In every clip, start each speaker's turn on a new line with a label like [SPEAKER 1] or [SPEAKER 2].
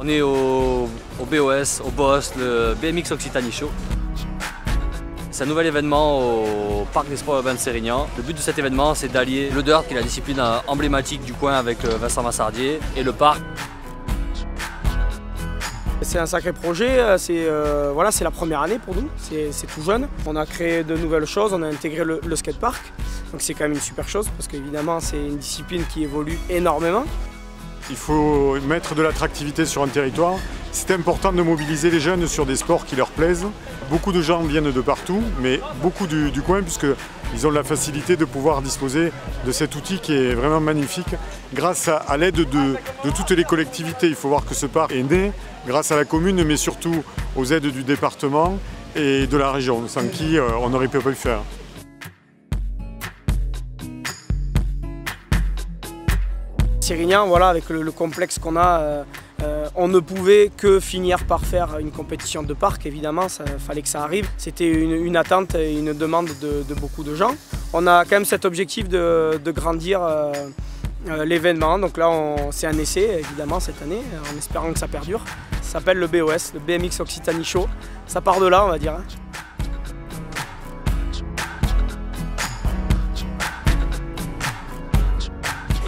[SPEAKER 1] On est au BOS, au BOSS, le BMX Occitanie Show. C'est un nouvel événement au Parc des Sports Urbains de Sérignan. Le but de cet événement, c'est d'allier le dirt, qui est la discipline emblématique du coin avec Vincent Massardier, et le parc.
[SPEAKER 2] C'est un sacré projet, c'est la première année pour nous, c'est tout jeune. On a créé de nouvelles choses, on a intégré le skatepark, donc c'est quand même une super chose parce qu'évidemment c'est une discipline qui évolue énormément.
[SPEAKER 3] Il faut mettre de l'attractivité sur un territoire. C'est important de mobiliser les jeunes sur des sports qui leur plaisent. Beaucoup de gens viennent de partout, mais beaucoup du coin, puisqu'ils ont la facilité de pouvoir disposer de cet outil qui est vraiment magnifique. Grâce à l'aide de toutes les collectivités, il faut voir que ce parc est né grâce à la commune, mais surtout aux aides du département et de la région, sans qui on n'aurait pas pu le faire.
[SPEAKER 2] Sérignan, voilà, avec le complexe qu'on a, on ne pouvait que finir par faire une compétition de parc, évidemment, il fallait que ça arrive. C'était une attente et une demande de beaucoup de gens. On a quand même cet objectif de grandir l'événement, donc là c'est un essai évidemment cette année, en espérant que ça perdure. Ça s'appelle le BOS, le BMX Occitanie Show. Ça part de là, on va dire.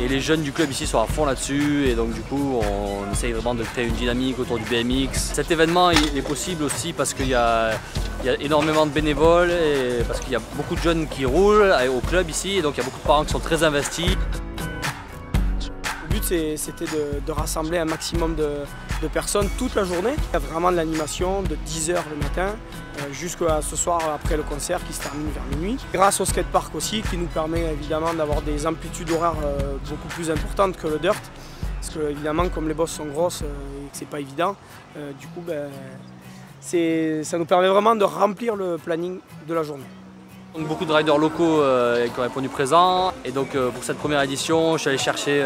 [SPEAKER 1] Et les jeunes du club ici sont à fond là-dessus, et donc du coup on essaye vraiment de créer une dynamique autour du BMX. Cet événement il est possible aussi parce qu'il y a énormément de bénévoles, et parce qu'il y a beaucoup de jeunes qui roulent au club ici, et donc il y a beaucoup de parents qui sont très investis.
[SPEAKER 2] Le but c'était de rassembler un maximum de personnes toute la journée. Il y a vraiment de l'animation de 10 h le matin jusqu'à ce soir après le concert qui se termine vers minuit. Grâce au skatepark aussi qui nous permet évidemment d'avoir des amplitudes horaires beaucoup plus importantes que le dirt. Parce que évidemment comme les bosses sont grosses et que c'est pas évident, du coup ça nous permet vraiment de remplir le planning de la journée.
[SPEAKER 1] Donc, beaucoup de riders locaux qui ont répondu présents, et donc pour cette première édition je suis allé chercher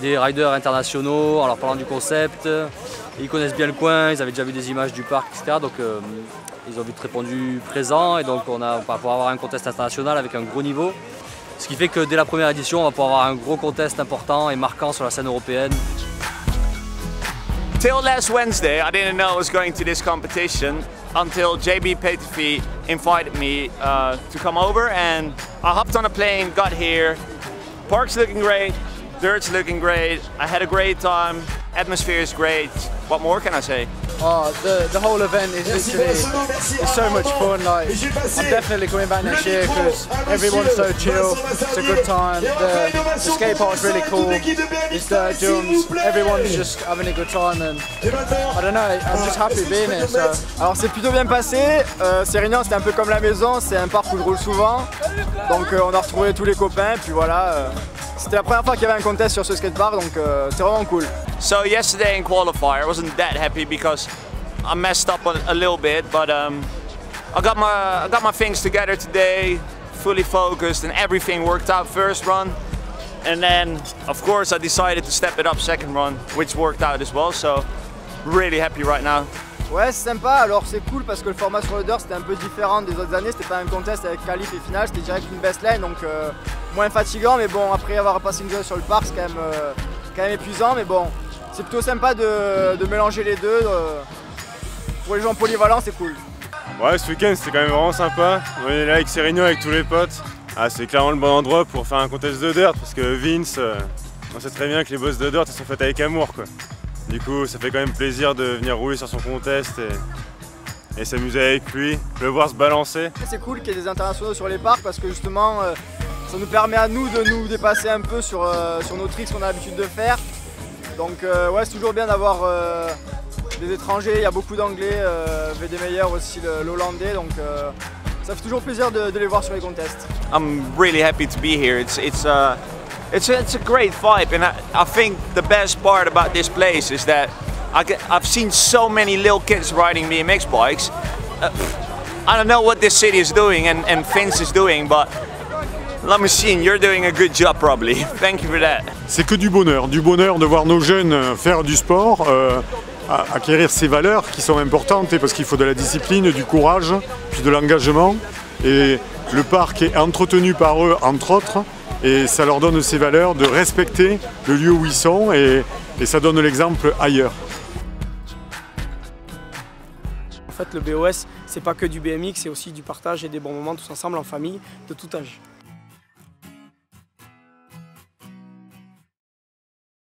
[SPEAKER 1] des riders internationaux en leur parlant du concept. Ils connaissent bien le coin, ils avaient déjà vu des images du parc, etc. Donc ils ont vite répondu présent, et donc on va pouvoir avoir un contest international avec un gros niveau. Ce qui fait que dès la première édition, on va pouvoir avoir un gros contest important et marquant sur la scène européenne.
[SPEAKER 4] Till last Wednesday, I didn't know I was going to this competition until JB Peterfi invited me to come over, and I hopped on a plane, got here. Park's looking great, dirt's looking great. I had a great time. Atmosphere is great. What more can I say?
[SPEAKER 5] Oh, the whole event is literally it's so much fun. Like, I'm definitely coming back next year because everyone's so chill. It's a good time. The skate park's really cool. It's dirt jumps. Everyone's just having a good time, and I don't know. I'm just happy being here. So.
[SPEAKER 6] Alors c'est plutôt bien passé. Sérignan c'était un peu comme la maison. C'est un parc où je roule souvent. Donc on a retrouvé tous les copains. Puis voilà. C'était la première fois qu'il y avait un contest sur ce skatepark, donc c'est vraiment cool.
[SPEAKER 4] So yesterday in qualifier, I wasn't that happy because I messed up a little bit, but I got my things together today, fully focused, and everything worked out first run. And then, of course, I decided to step it up second run, which worked out as well. So really happy right now.
[SPEAKER 6] Ouais, c'est sympa. Alors c'est cool parce que le format sur le dirt c'était un peu différent des autres années. C'était pas un contest avec qualif et finale, c'était direct une baseline, donc moins fatigant. Mais bon, après avoir passé une journée sur le parc, c'est quand même épuisant. Mais bon, c'est plutôt sympa de mélanger les deux. Pour les gens polyvalents, c'est cool.
[SPEAKER 7] Ouais, ce week-end c'était quand même vraiment sympa. On est là avec Sérignan, avec tous les potes. Ah, c'est clairement le bon endroit pour faire un contest de dirt parce que Vince, on sait très bien que les bosses de dirt elles sont faites avec amour, quoi. Du coup, ça fait quand même plaisir de venir rouler sur son contest et s'amuser avec lui, le voir se balancer.
[SPEAKER 6] C'est cool qu'il y ait des internationaux sur les parcs parce que justement, ça nous permet à nous de nous dépasser un peu sur nos tricks qu'on a l'habitude de faire. Donc ouais, c'est toujours bien d'avoir des étrangers, il y a beaucoup d'anglais, VD Meyer aussi l'hollandais, donc ça fait toujours plaisir de les voir sur les contests.
[SPEAKER 4] I'm really happy to be here. It's a great vibe, and I think the best part about this place is that I've seen so many little kids riding BMX bikes. I don't know what this city is doing and Vince is doing, but La Machine, you're doing a good job probably. Thank you for that.
[SPEAKER 3] C'est que du bonheur de voir nos jeunes faire du sport, acquérir ces valeurs qui sont importantes, et parce qu'il faut de la discipline, du courage, puis de l'engagement. Et le parc est entretenu par eux, entre autres, et ça leur donne ces valeurs de respecter le lieu où ils sont et et ça donne l'exemple ailleurs.
[SPEAKER 2] En fait, le BOS, c'est pas que du BMX, c'est aussi du partage et des bons moments tous ensemble en famille, de tout âge.